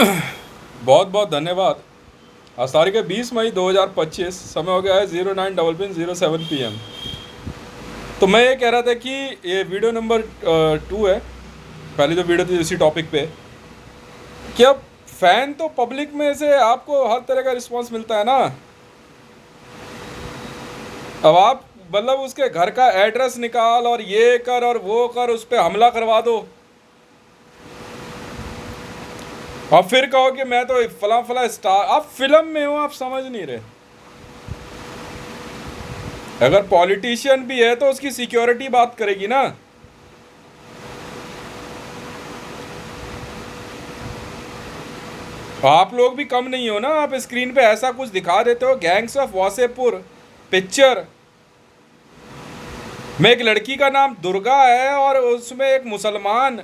बहुत बहुत धन्यवाद। आज तारीख है 20 मई 2025। समय हो गया है 09:07 PM। तो मैं ये कह रहा था कि ये वीडियो नंबर 2 है। पहली जो वीडियो थी इसी टॉपिक पे कि अब फ़ैन तो पब्लिक में से आपको हर तरह का रिस्पांस मिलता है ना। अब आप मतलब उसके घर का एड्रेस निकाल और ये कर और वो कर, उस पर हमला करवा दो और फिर कहो कि मैं तो फला फला स्टार। आप फिल्म में हो, आप समझ नहीं रहे। अगर पॉलिटिशियन भी है तो उसकी सिक्योरिटी बात करेगी ना। आप लोग भी कम नहीं हो ना। आप स्क्रीन पे ऐसा कुछ दिखा देते हो, गैंग्स ऑफ वासेपुर पिक्चर में एक लड़की का नाम दुर्गा है और उसमें एक मुसलमान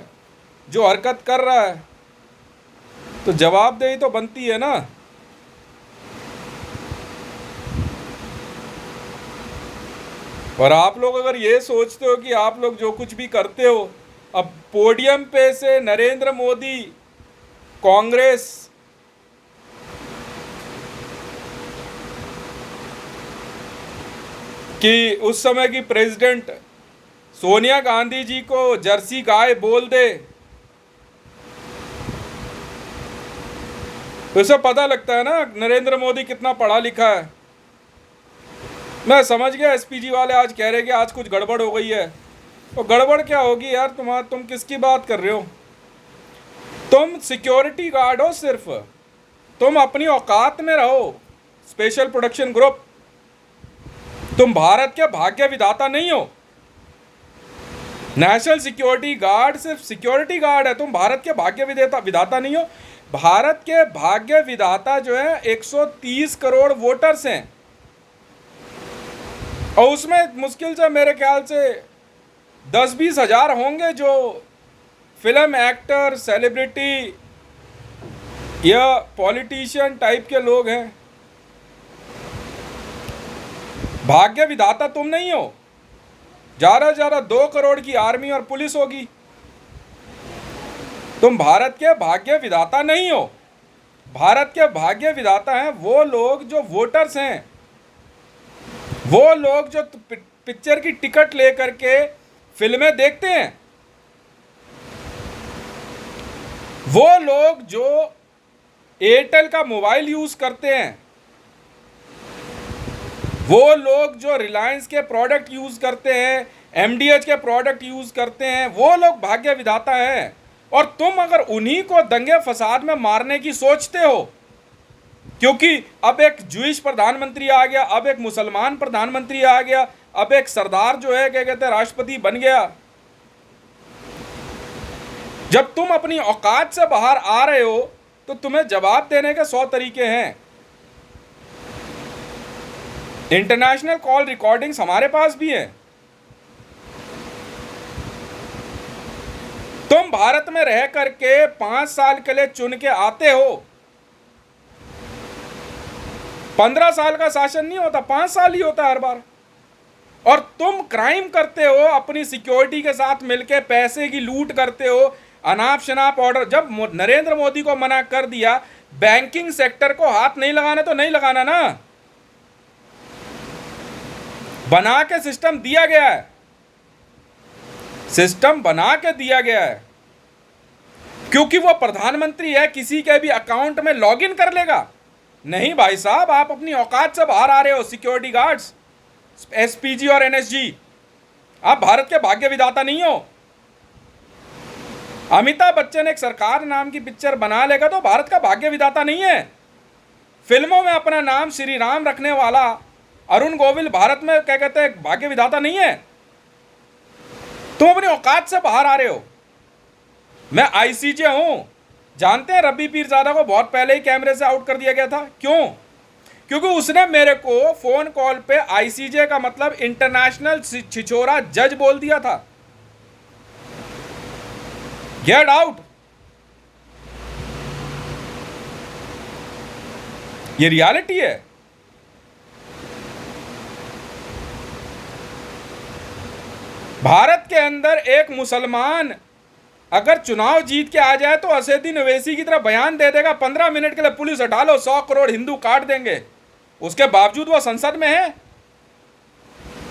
जो हरकत कर रहा है, तो जवाबदेही तो बनती है ना। और आप लोग अगर ये सोचते हो कि आप लोग जो कुछ भी करते हो, अब पोडियम पे से नरेंद्र मोदी, कांग्रेस, कि उस समय की प्रेसिडेंट सोनिया गांधी जी को जर्सी गाय बोल दे, तो इससे पता लगता है ना नरेंद्र मोदी कितना पढ़ा लिखा है। मैं समझ गया एसपीजी वाले आज कह रहे कि आज कुछ गड़बड़ हो गई है। तो गड़बड़ क्या होगी यार? तुम किसकी बात कर रहे हो? तुम सिक्योरिटी गार्ड हो सिर्फ। तुम अपनी औकात में रहो। स्पेशल प्रोडक्शन ग्रुप, तुम भारत के भाग्य विधाता नहीं हो। नेशनल सिक्योरिटी गार्ड सिर्फ सिक्योरिटी गार्ड है, तुम भारत के भाग्य विधाता नहीं हो। भारत के भाग्य विधाता जो है 130 करोड़ वोटर्स हैं, और उसमें मुश्किल से मेरे ख्याल से 10-20 हजार होंगे जो फिल्म एक्टर, सेलिब्रिटी या पॉलिटिशियन टाइप के लोग हैं। भाग्य विधाता तुम नहीं हो। ज़्यादा से ज़्यादा 2 करोड़ की आर्मी और पुलिस होगी। तुम भारत के भाग्य विधाता नहीं हो। भारत के भाग्य विधाता हैं वो लोग जो वोटर्स हैं, वो लोग जो पिक्चर की टिकट लेकर के फिल्में देखते हैं, वो लोग जो एयरटेल का मोबाइल यूज करते हैं, वो लोग जो रिलायंस के प्रोडक्ट यूज करते हैं, एमडीएच के प्रोडक्ट यूज करते हैं, वो लोग भाग्य विधाता हैं। और तुम अगर उन्हीं को दंगे फसाद में मारने की सोचते हो, क्योंकि अब एक जूइश प्रधानमंत्री आ गया, अब एक मुसलमान प्रधानमंत्री आ गया, अब एक सरदार जो है क्या कहते हैं राष्ट्रपति बन गया। जब तुम अपनी औकात से बाहर आ रहे हो तो तुम्हें जवाब देने के 100 तरीके हैं। इंटरनेशनल कॉल रिकॉर्डिंग्स हमारे पास भी है। तुम भारत में रह करके 5 साल के लिए चुन के आते हो। 15 साल का शासन नहीं होता, 5 साल ही होता है हर बार। और तुम क्राइम करते हो, अपनी सिक्योरिटी के साथ मिलके पैसे की लूट करते हो, अनाप शनाप ऑर्डर। जब नरेंद्र मोदी को मना कर दिया बैंकिंग सेक्टर को हाथ नहीं लगाना, तो नहीं लगाना ना। बना के सिस्टम दिया गया है, सिस्टम बना के दिया गया है, क्योंकि वो प्रधानमंत्री है, किसी के भी अकाउंट में लॉगिन कर लेगा। नहीं भाई साहब, आप अपनी औकात से बाहर आ रहे हो। सिक्योरिटी गार्ड्स, एसपीजी और एनएसजी, आप भारत के भाग्य विधाता नहीं हो। अमिताभ बच्चन एक सरकार नाम की पिक्चर बना लेगा तो भारत का भाग्य विधाता नहीं है। फिल्मों में अपना नाम श्री राम रखने वाला अरुण गोविल भारत में क्या कहते हैं भाग्य विधाता नहीं है। तुम अपनी औकात से बाहर आ रहे हो। मैं आईसीजे हूं, जानते हैं रब्बी पीरजादा को बहुत पहले ही कैमरे से आउट कर दिया गया था। क्यों? क्योंकि उसने मेरे को फोन कॉल पे आईसीजे का मतलब इंटरनेशनल छिछोरा जज बोल दिया था। Get out. ये रियलिटी है। भारत के अंदर एक मुसलमान अगर चुनाव जीत के आ जाए तो असदुद्दीन ओवैसी की तरह बयान दे देगा 15 मिनट के लिए पुलिस हटा लो, 100 करोड़ हिंदू काट देंगे, उसके बावजूद वो संसद में है।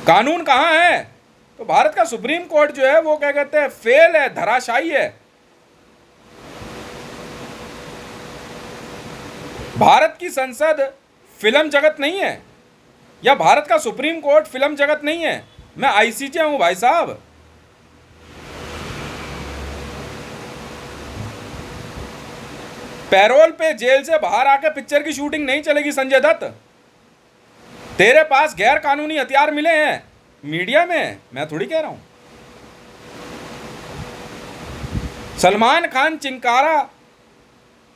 कानून कहाँ है? तो भारत का सुप्रीम कोर्ट जो है वो क्या कहते हैं, फेल है, धराशायी है। भारत की संसद फिल्म जगत नहीं है, या भारत का सुप्रीम कोर्ट फिल्म जगत नहीं है। मैं आईसीजे हूं भाई साहब। पैरोल पे जेल से बाहर आके पिक्चर की शूटिंग नहीं चलेगी संजय दत्त। तेरे पास गैर कानूनी हथियार मिले हैं मीडिया में, मैं थोड़ी कह रहा हूं। सलमान खान चिंकारा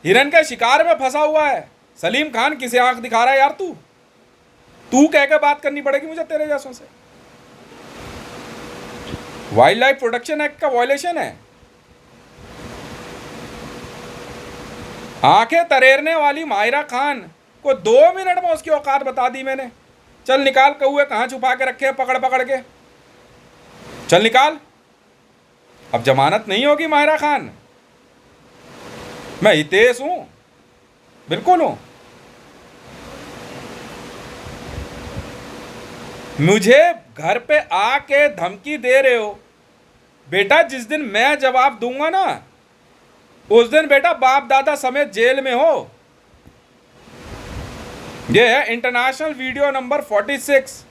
हिरन के शिकार में फंसा हुआ है, सलीम खान किसे आंख दिखा रहा है यार? तू कह के बात करनी पड़ेगी मुझे तेरे जैसों से। वाइल्ड लाइफ प्रोटेक्शन एक्ट का वायलेशन है। आंखें तरेरने वाली माहिरा खान को 2 मिनट में उसकी औकात बता दी मैंने। चल निकाल कौए कहां छुपा के रखे, पकड़ पकड़ के चल निकाल। अब जमानत नहीं होगी माहिरा खान। मैं हितेश हूं, बिल्कुल हूं। मुझे घर पे आके धमकी दे रहे हो बेटा, जिस दिन मैं जवाब दूंगा ना उस दिन बेटा बाप दादा समेत जेल में हो। यह है international video number 46,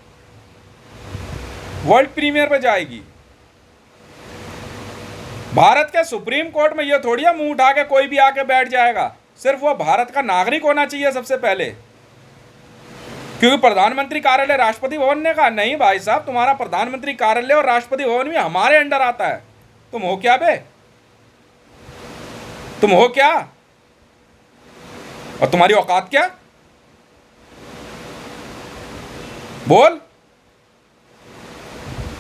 world premiere पे जाएगी। भारत के सुप्रीम कोर्ट में यह थोड़ी है मुंह उठा के कोई भी आके बैठ जाएगा। सिर्फ वो भारत का नागरिक होना चाहिए सबसे पहले, क्योंकि प्रधानमंत्री कार्यालय राष्ट्रपति भवन ने कहा नहीं भाई साहब, तुम्हारा प्रधानमंत्री कार्यालय और राष्ट्रपति भवन भी हमारे अंडर आता है। तुम हो क्या बे? तुम हो क्या? और तुम्हारी औकात क्या? बोल।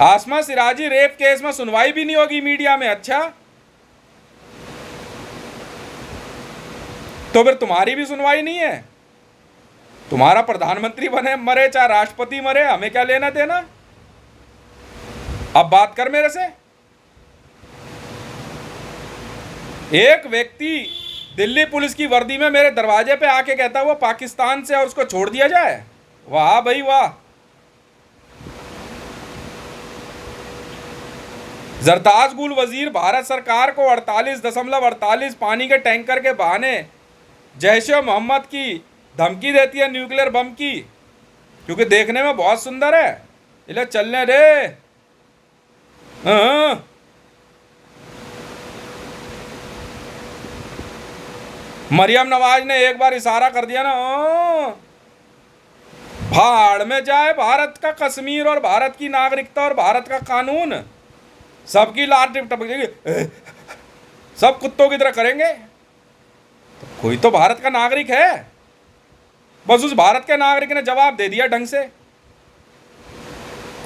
आसमा सिराजी रेप केस में सुनवाई भी नहीं होगी मीडिया में। अच्छा, तो फिर तुम्हारी भी सुनवाई नहीं है? तुम्हारा प्रधानमंत्री बने मरे चाहे राष्ट्रपति मरे, हमें क्या लेना देना? अब बात कर मेरे से। एक व्यक्ति दिल्ली पुलिस की वर्दी में मेरे दरवाजे पे आके कहता है वो पाकिस्तान से और उसको छोड़ दिया जाए। वाह भाई वाह। जरताज गुल वजीर भारत सरकार को 48.48 पानी के टैंकर के बहाने जैश-ए मोहम्मद की धमकी देती है न्यूक्लियर बम की, क्योंकि देखने में बहुत सुंदर है। इले चलने रे। मरियम नवाज ने एक बार इशारा कर दिया ना, भाड़ में जाए भारत का कश्मीर और भारत की नागरिकता और भारत का कानून। सबकी लाट टपकेगी, सब कुत्तों की तरह करेंगे। तो कोई तो भारत का नागरिक है, बस उस भारत के नागरिक ने जवाब दे दिया ढंग से।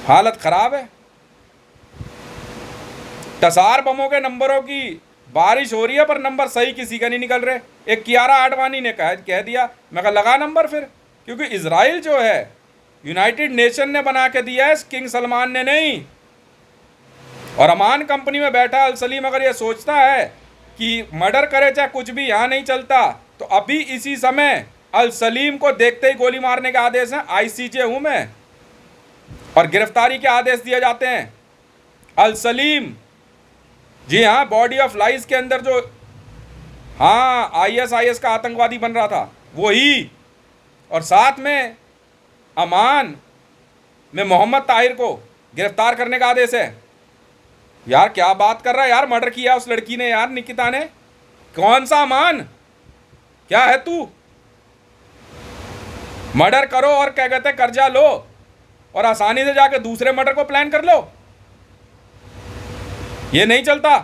हालत खराब है। टसार बमों के नंबरों की बारिश हो रही है पर नंबर सही किसी का नहीं निकल रहे। एक कियारा आडवाणी ने कह दिया, मैं कहा लगा नंबर फिर, क्योंकि इजराइल जो है यूनाइटेड नेशन ने बना के दिया है, किंग सलमान ने नहीं। और अमान कंपनी में बैठा अल सलीम अगर ये सोचता है कि मर्डर करे चाहे कुछ भी यहाँ नहीं चलता, तो अभी इसी समय अल सलीम को देखते ही गोली मारने के आदेश हैं। आईसीजे हूं मैं, और गिरफ्तारी के आदेश दिए जाते हैं। अल सलीम, जी हाँ, बॉडी ऑफ लाइज के अंदर जो हाँ आईएसआईएस का आतंकवादी बन रहा था वही, और साथ में अमान में मोहम्मद ताहिर को गिरफ्तार करने का आदेश है। यार क्या बात कर रहा है यार, मर्डर किया उस लड़की ने यार, निकिता ने। कौन सा अमान, क्या है तू? मर्डर करो और क्या कहते हैं कर्जा लो और आसानी से जाके दूसरे मर्डर को प्लान कर लो, ये नहीं चलता।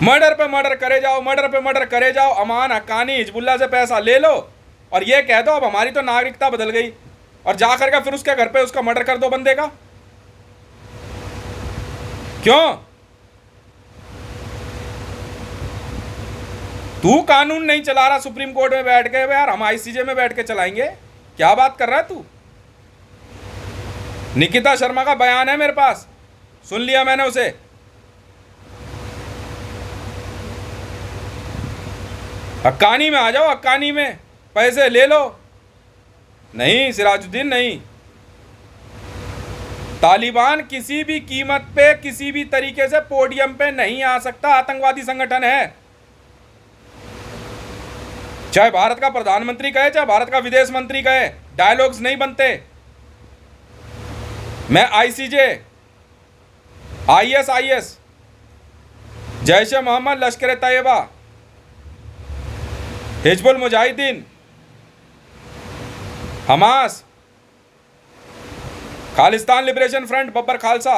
मर्डर पे मर्डर करे जाओ, मर्डर पे मर्डर करे जाओ। अमान हक्कानी हिजबुल्ला से पैसा ले लो और ये कह दो अब हमारी तो नागरिकता बदल गई, और जाकर के फिर उसके घर पे उसका मर्डर कर दो बंदे का। क्यों? तू कानून नहीं चला रहा सुप्रीम कोर्ट में बैठ के, यार हम आईसीजे में बैठ के चलाएंगे। क्या बात कर रहा है तू? निकिता शर्मा का बयान है मेरे पास, सुन लिया मैंने उसे। हक्कानी में आ जाओ, हक्कानी में पैसे ले लो। नहीं सिराजुद्दीन, नहीं, तालिबान किसी भी कीमत पे किसी भी तरीके से पोडियम पे नहीं आ सकता। आतंकवादी संगठन है, चाहे भारत का प्रधानमंत्री कहे चाहे भारत का विदेश मंत्री कहे, डायलॉग्स नहीं बनते। मैं ICJ, ISIS, Jaish e Mohammed, Lashkar e Taiba, Hizbul Mujahideen, Hamas, Khalistan liberation front, Babbar Khalsa,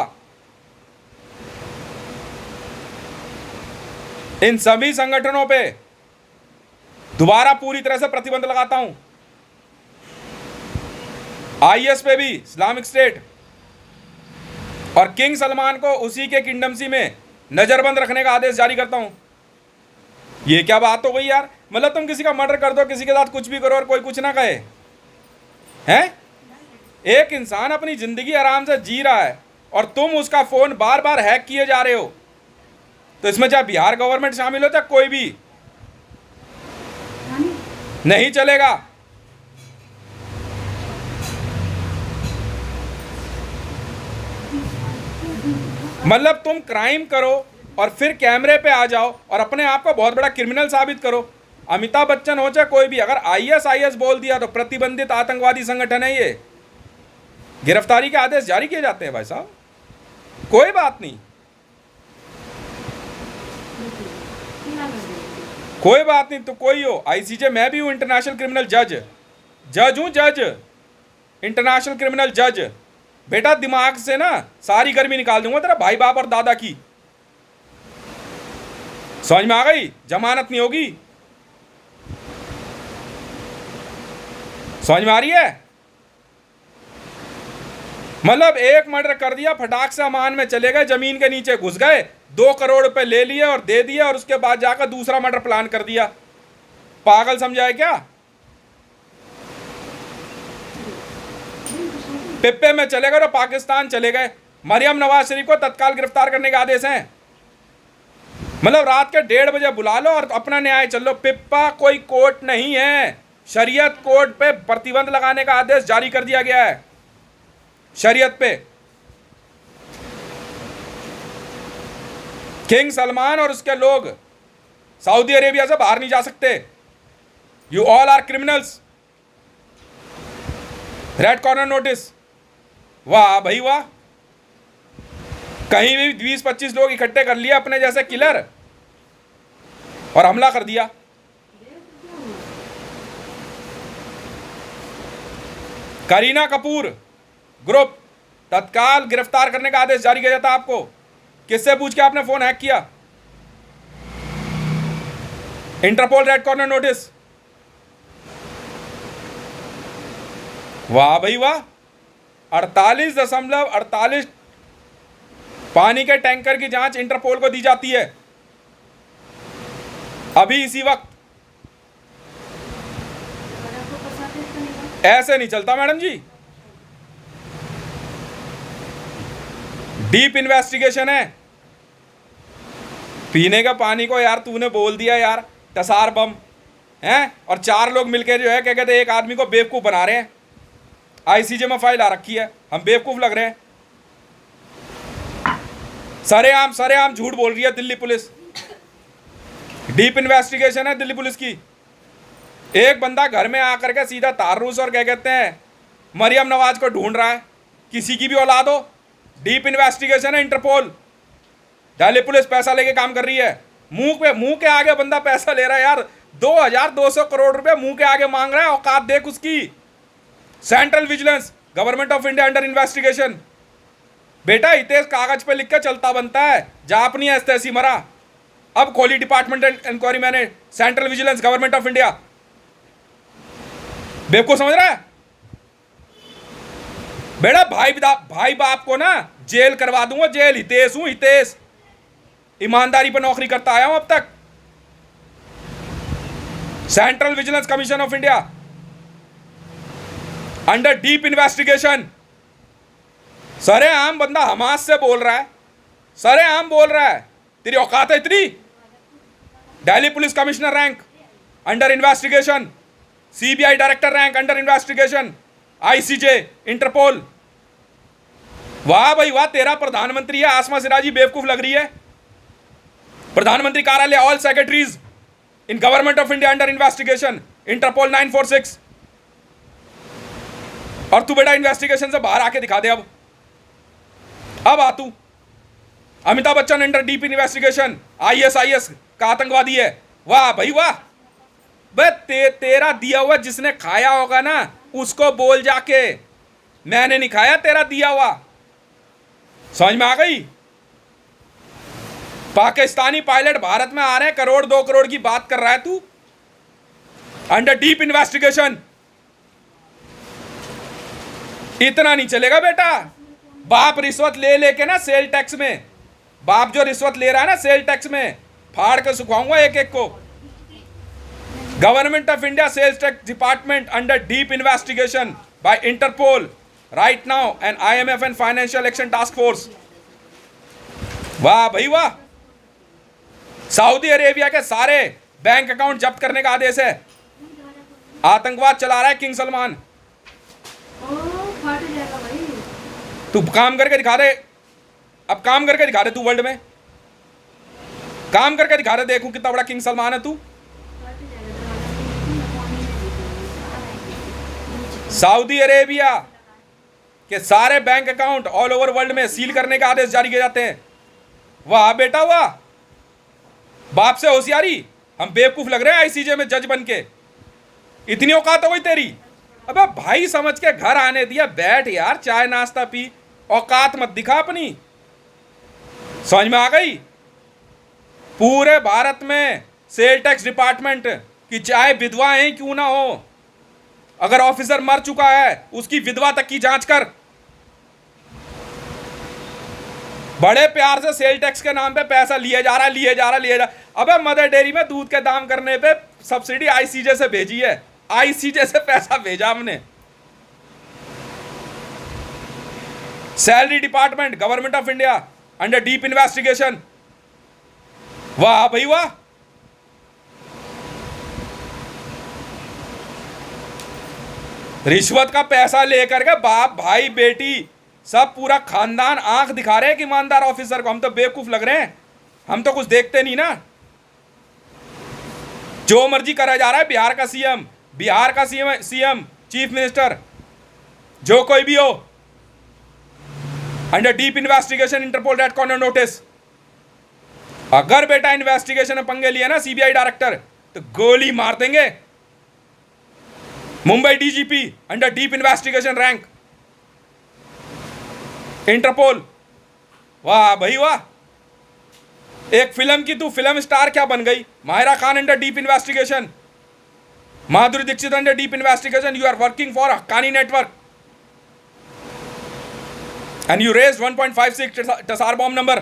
इन सभी संगठनों पे दोबारा पूरी तरह से प्रतिबंध लगाता हूं। आईएस पे भी, इस्लामिक स्टेट, और किंग सलमान को उसी के किंगडमसी में नजरबंद रखने का आदेश जारी करता हूं। ये क्या बात हो गई यार? मतलब तुम किसी का मर्डर कर दो, किसी के साथ कुछ भी करो और कोई कुछ ना कहे, हैं? एक इंसान अपनी जिंदगी आराम से जी रहा है और तुम उसका फोन बार बार हैक किए जा रहे हो। तो इसमें चाहे बिहार गवर्नमेंट शामिल हो चाहे कोई भी, नहीं चलेगा। मतलब तुम क्राइम करो और फिर कैमरे पे आ जाओ और अपने आप को बहुत बड़ा क्रिमिनल साबित करो। अमिताभ बच्चन हो चाहे कोई भी, अगर आईएसआईएस बोल दिया तो प्रतिबंधित आतंकवादी संगठन है ये, गिरफ्तारी के आदेश जारी किए जाते हैं भाई साहब। कोई बात नहीं, कोई बात नहीं, तो कोई हो, आईसीजे मैं भी हूं, इंटरनेशनल क्रिमिनल जज हूं, जज, इंटरनेशनल क्रिमिनल जज। बेटा दिमाग से ना सारी गर्मी निकाल दूंगा तेरा भाई बाप और दादा की, समझ में आ गई? जमानत नहीं होगी, समझ में आ रही है? मतलब एक मर्डर कर दिया, फटाक से अमान में चले गए, जमीन के नीचे घुस गए, 2 करोड़ रुपए ले लिए और दे दिए, और उसके बाद जाकर दूसरा मर्डर प्लान कर दिया। पागल समझाए क्या? पिप्पे में चले गए और पाकिस्तान चले गए। मरियम नवाज शरीफ को तत्काल गिरफ्तार करने के आदेश हैं। मतलब रात के 1:30 बजे बुला लो और अपना न्याय चल लो। पिप्पा कोई कोर्ट नहीं है, शरीयत कोर्ट पे प्रतिबंध लगाने का आदेश जारी कर दिया गया है, शरीयत पे। किंग सलमान और उसके लोग सऊदी अरेबिया से बाहर नहीं जा सकते। You all are criminals. Red corner notice. वाह भाई वाह, कहीं भी 20-25 लोग इकट्ठे कर लिए अपने जैसे किलर और हमला कर दिया। करीना कपूर ग्रुप तत्काल गिरफ्तार करने का आदेश जारी किया जाता है आपको। किससे पूछ के आपने फोन हैक किया? Interpol red corner notice. वाह भाई वाह, 48.48 पानी के टैंकर की जांच इंटरपोल को दी जाती है अभी इसी वक्त। ऐसे नहीं चलता मैडम जी, डीप इन्वेस्टिगेशन है। पीने का पानी को यार तूने बोल दिया यार टसार बम हैं, और 4 लोग मिलकर जो है क्या कहते हैं एक आदमी को बेवकूफ बना रहे हैं। आईसीजे में फाइल आ रखी है, हम बेवकूफ लग रहे हैं। सरेआम झूठ बोल रही है दिल्ली पुलिस। डीप इन्वेस्टिगेशन है दिल्ली पुलिस की। एक बंदा घर में आकर के सीधा तारूस और क्या कहते हैं मरियम नवाज को ढूंढ रहा है, किसी की भी औलाद हो। डीप इन्वेस्टिगेशन है इंटरपोल। दिल्ली पुलिस पैसा लेके काम कर रही है। मुंह के आगे बंदा पैसा ले रहा है यार, 2200 करोड़ रुपए मुंह के आगे मांग रहा है। औकात देख उसकी। Central vigilance, government of India under investigation. बेटा हितेश कागज पे लिख के चलता बनता है, जा अपनी ऐसी मरा। अब खोली डिपार्टमेंट इंक्वायरी मैंने, central vigilance government of India. बेवकूफ समझ रहा है बेटा? भाई बाप को ना जेल करवा दूंगा, जेल। हितेश हूं, हितेश, ईमानदारी पर नौकरी करता आया हूं अब तक। Central vigilance commission of India under deep investigation. सरेआम बंदा हमास से बोल रहा है, सरेआम बोल रहा है, तेरी औकात है इतनी? Delhi police commissioner rank under investigation, CBI director rank under investigation, ICJ, Interpol. वाह भाई वाह, तेरा प्रधानमंत्री है, आसमा सिराजी बेवकूफ लग रही है। प्रधानमंत्री कार्यालय, all secretaries in government of India under investigation, Interpol 946। और तू बेटा इन्वेस्टिगेशन से बाहर आके दिखा दे। अब आ तू। Amitabh Bachchan under deep investigation, ISIS का आतंकवादी है। वाह भाई वाह। बे तेरा दिया हुआ जिसने खाया होगा ना उसको बोल जाके, मैंने नहीं खाया तेरा दिया हुआ। समझ में आ गई? पाकिस्तानी पायलट भारत में आ रहे हैं, करोड़ 2 करोड़ की बात कर रहा है तू, अंडर डीप इन्वेस्टिगेशन। इतना नहीं चलेगा बेटा। बाप रिश्वत ले लेके ना सेल टैक्स में, बाप जो रिश्वत ले रहा है ना सेल टैक्स में, फाड़ के सुखाऊंगा एक एक को। Government of India sales tax department under deep investigation by Interpol right now and IMF and financial action task force. वाह भाई वाह। सऊदी अरेबिया के सारे बैंक अकाउंट जब्त करने का आदेश है। आतंकवाद चला रहा है किंग सलमान। तू काम करके दिखा दे, अब काम करके दिखा दे तू, वर्ल्ड में काम करके दिखा दे, देखूं कितना बड़ा किंग सलमान है तू। सऊदी अरेबिया के सारे bank account all over world में सील करने का आदेश जारी किए जाते हैं। वाह बेटा वाह, बाप से होशियारी। हम बेवकूफ लग रहे हैं आईसीजे में जज बन के, इतनी औकात हो गई तेरी। अबे भाई समझ के घर आने दिया, बैठ यार चाय नाश्ता पी, औकात मत दिखा अपनी। समझ में आ गई? पूरे भारत में सेल टैक्स डिपार्टमेंट की चाहे विधवाएं क्यों ना हो, अगर ऑफिसर मर चुका है उसकी विधवा तक की जांच कर। बड़े प्यार से सेल टैक्स के नाम पे पैसा लिए जा रहा। अबे मदर डेयरी में दूध के दाम करने पे सब्सिडी आईसीजे से भेजी है, आईसीजे से पैसा भेजा हमने। Salary department government of India under deep investigation. वाह भाई वाह। रिश्वत का पैसा लेकर के बाप भाई बेटी सब पूरा खानदान आंख दिखा रहे हैं कि ईमानदार ऑफिसर को। हम तो बेवकूफ लग रहे हैं, हम तो कुछ देखते नहीं ना। जो मर्जी करा जा रहा है। बिहार का सीएम चीफ मिनिस्टर जो कोई भी हो, under deep investigation, Interpol red corner notice. अगर बेटा इन्वेस्टिगेशन में पंगे लिए ना सीबीआई डायरेक्टर तो गोली मार देंगे। Mumbai DGP under deep investigation rank Interpol. वाह भाई वाह। एक फिल्म की तू फिल्म स्टार क्या बन गई। Mahira Khan under deep investigation, Madhuri Dixit under deep investigation. You are working for Haqqani network and you raised 1.56 tsar bomb number.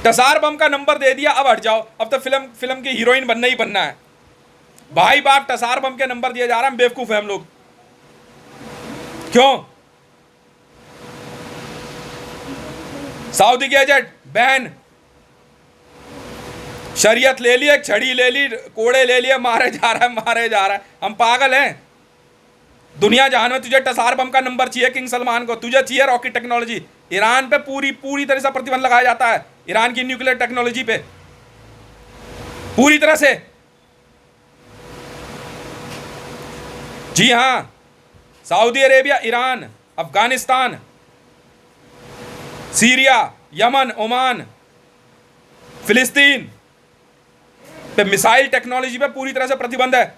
Tsar bomb का नंबर दे दिया, अब हट जाओ। अब तो फिल्म की हीरोइन बनना ही बनना है। भाई बाप टसार बम के नंबर दिए जा रहा है, बेवकूफ है हम लोग। क्यों? सऊदी गैजेट बैन, शरीयत ले ली, एक छड़ी ले ली, कोड़े ले लिए, मारे जा रहा है। हम पागल हैं? दुनिया जहान में तुझे टसार बम का नंबर चाहिए किंग सलमान को, तुझे चाहिए रॉकेट टेक्नोलॉजी। ईरान पे पूरी तरह से प्रतिबंध लगाया जाता है, ईरान की न्यूक्लियर टेक्नोलॉजी पे पूरी तरह से। जी हां, Saudi Arabia, Iran, Afghanistan, Syria, Yemen, Oman, फिलिस्तीन पे मिसाइल टेक्नोलॉजी पे पूरी तरह से प्रतिबंध है।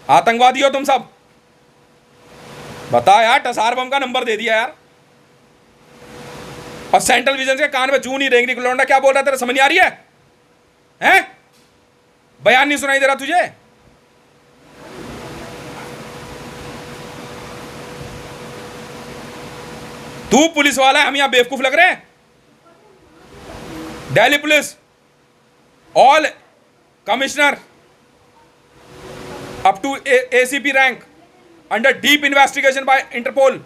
आतंकवादी हो तुम सब। बता यार, टसार बम का नंबर दे दिया यार। और सेंट्रल विजन के कान में जू नहीं रेंगनी। लौंडा क्या बोल रहा है, तेरा समझ नहीं आ रही है? हैं? बयान नहीं सुनाई दे रहा तुझे? तू पुलिस वाला है, हम यहां बेवकूफ लग रहे हैं? Delhi police all commissioner up to ACP rank under deep investigation by Interpol.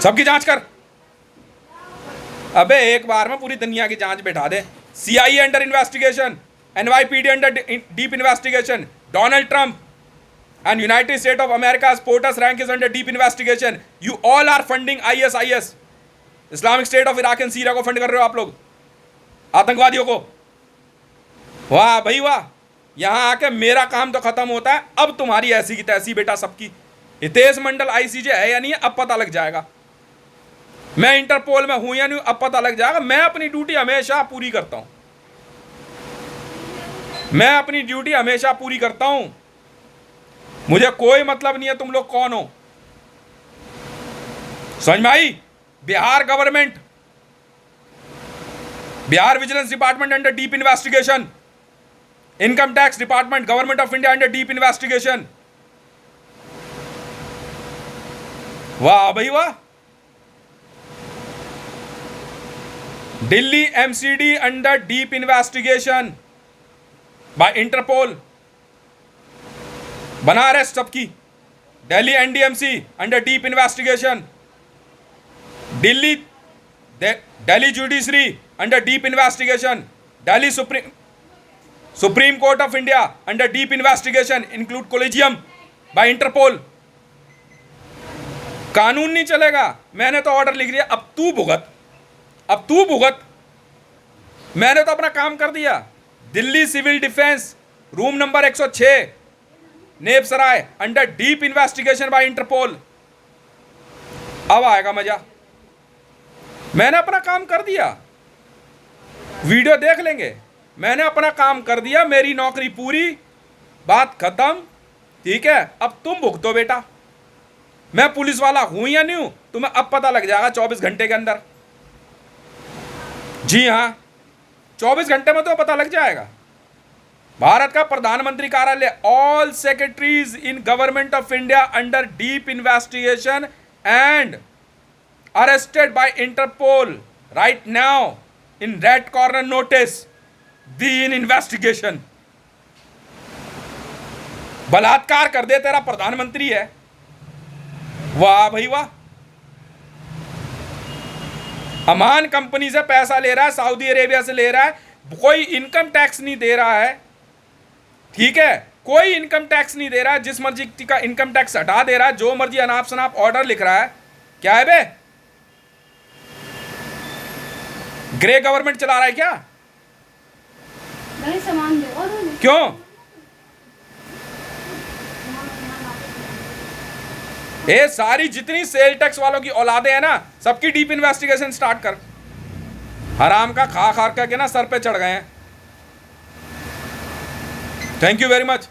सबकी जांच कर। अबे एक बार में पूरी दुनिया की जांच बैठा दे। CIA under investigation, NYPD under deep investigation, Donald Trump and United States of America's POTUS rank is under deep investigation. You all are funding ISIS, Islamic State of Iraq and Syria को fund कर रहे हो आप लोग, आतंकवादियों को। वाह भाई वाह, यहाँ आके मेरा काम तो खत्म होता है, अब तुम्हारी ऐसी की तैसी बेटा सबकी। हितेश मंडल ICJ है या नहीं है अब पता लग जाएगा, मैं इंटरपोल में हूं या नहीं अब पता लग जाएगा। मैं अपनी ड्यूटी हमेशा पूरी करता हूं, मैं अपनी ड्यूटी हमेशा पूरी करता हूं, मुझे कोई मतलब नहीं है तुम लोग कौन हो। समझ में आई? Bihar government, Bihar vigilance department under deep investigation, income tax department government of India under deep investigation. वाह भाई वाह। Delhi MCD under deep investigation by Interpol, बना अरेस्ट सबकी। Delhi NDMC under deep investigation, Delhi judiciary under deep investigation, Delhi supreme court of India under deep investigation include collegium by Interpol. कानून नहीं चलेगा, मैंने तो ऑर्डर लिख दिया, अब तू भुगत, अब तू भुगत। मैंने तो अपना काम कर दिया। Delhi civil defence room number 106 Neb Sarai under deep investigation by Interpol. अब आएगा मजा, मैंने अपना काम कर दिया। वीडियो देख लेंगे, मैंने अपना काम कर दिया, मेरी नौकरी पूरी, बात खत्म। ठीक है, अब तुम भुगतो बेटा। मैं पुलिस वाला हूं या नहीं हूं तुम्हें अब पता लग जाएगा 24 घंटे के अंदर। जी हां, 24 घंटे में तो पता लग जाएगा। भारत का प्रधानमंत्री कार्यालय, all secretaries in government of India under deep investigation and arrested by Interpol right now in red corner notice the in investigation. बलात्कार कर दे तेरा प्रधानमंत्री है। वाह भाई वाह। अमान कंपनी से पैसा ले रहा है, सऊदी अरेबिया से ले रहा है, कोई इनकम टैक्स नहीं दे रहा है। ठीक है, कोई इनकम टैक्स नहीं दे रहा है, जिस मर्जी का इनकम टैक्स हटा दे रहा है, जो मर्जी अनाप शनाप ऑर्डर लिख रहा है। क्या है बे, ग्रे गवर्नमेंट चला रहा है क्या? नहीं, सामान दे। क्यों? ये सारी जितनी सेल टैक्स वालों की औलादे हैं ना, सबकी डीप इन्वेस्टिगेशन स्टार्ट कर। हराम का खा खा करके ना सर पे चढ़ गए हैं। Thank you very much.